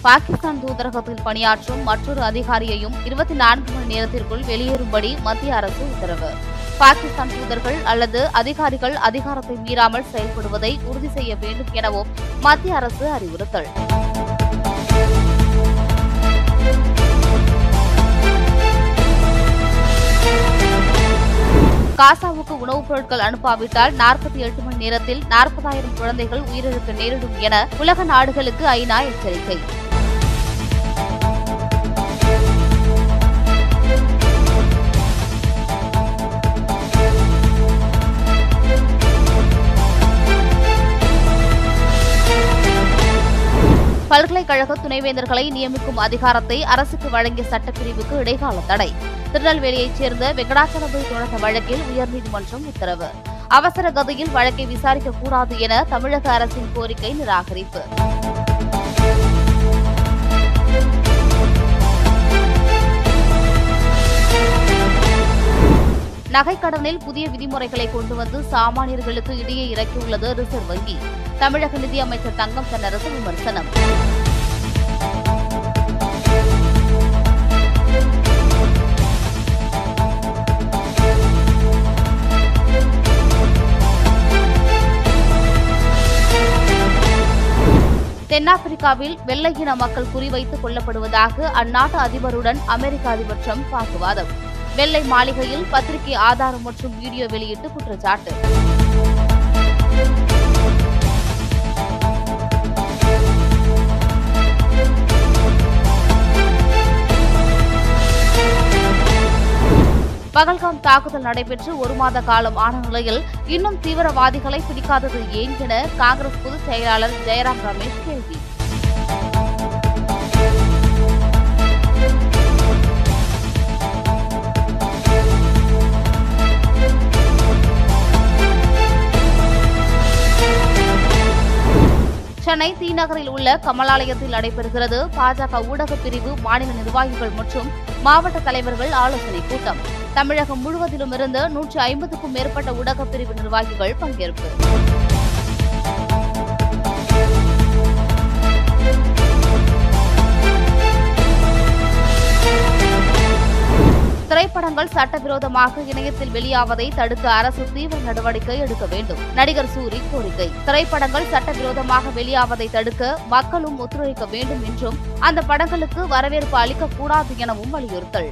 பாகிஸ்தான் தூதரகத்தில் பணியாற்றும் மற்றொரு அதிகாரியையும் 24 மணி நேரத்திற்குள் வெளியேறும்படி மத்திய அரசு உத்தரவு. பாகிஸ்தான் தூதர்கள் அல்லது அதிகாரிகள் அதிகாரத்தை மீறாமல் செயல்படுவதை உறுதி செய்ய வேண்டும் எனவும் மத்திய அரசு அறிவுறுத்தல். காசாவுக்கு உணவுப் பொருட்கள் அனுப்பாவிட்டால் 48 மணி நேரத்தில் 40,000 குழந்தைகள் உயிரிழக்க நேரிடும் என உலக நாடுகளுக்கு ஐநா எச்சரிக்கை. பல்கலைக்கழக துணைவேந்தர்களை நியமிக்கும் அதிகாரத்தை அரசுக்கு வழங்கிய சட்டப்பிரிவுக்கு இடைக்கால தடை. திருநெல்வேலியைச் சேர்ந்த வெங்கடாச்சலபதி தொடர்ந்த வழக்கில் உயர்நீதிமன்றம் உத்தரவு. அவசர கதியில் வழக்கை விசாரிக்கக்கூடாது என தமிழக அரசின் கோரிக்கை நிராகரிப்பு. நகைக்கடனில் புதிய விதிமுறைகளை கொண்டு வந்து சாமானியர்களுக்கு இடையே இறக்கியுள்ளது ரிசர்வ் வங்கி. தமிழக நிதியமைச்சர் தங்கம் தென்னரசு விமர்சனம். தென்னாப்பிரிக்காவில் வெள்ளை இன மக்கள் குறிவைத்து கொல்லப்படுவதாக அந்நாட்டு அதிபருடன் அமெரிக்க அதிபர் டிரம்ப் வாக்குவாதம். வெள்ளை மாளிகையில் பத்திரிகை ஆதாரம் மற்றும் வீடியோ வெளியிட்டு குற்றச்சாட்டு. பகல்காம் தாக்குதல் நடைபெற்று 1 மாத காலம் ஆன நிலையில் இன்னும் தீவிரவாதிகளை பிடிக்காதது ஏன் என காங்கிரஸ் பொதுச் செயலாளர் ஜெயராம் ரமேஷ் கேள்வி. சென்னை தீநகரில் உள்ள கமலாலயத்தில் நடைபெறுகிறது பாஜக ஊடக பிரிவு மாநில நிர்வாகிகள் மற்றும் மாவட்ட தலைவர்கள் ஆலோசனைக் கூட்டம். தமிழகம் முழுவதிலும் இருந்து 150க்கும் மேற்பட்ட ஊடக பிரிவு நிர்வாகிகள் பங்கேற்பு. திரைப்படங்கள் சட்டவிரோதமாக இணையத்தில் வெளியாவதை தடுக்க அரசு தீவிர நடவடிக்கை எடுக்க வேண்டும். நடிகர் சூரி கோரிக்கை. திரைப்படங்கள் சட்டவிரோதமாக வெளியாவதை தடுக்க மக்களும் ஒத்துழைக்க வேண்டும் என்றும் அந்த படங்களுக்கு வரவேற்பு அளிக்கக்கூடாது எனவும் வலியுறுத்தல்.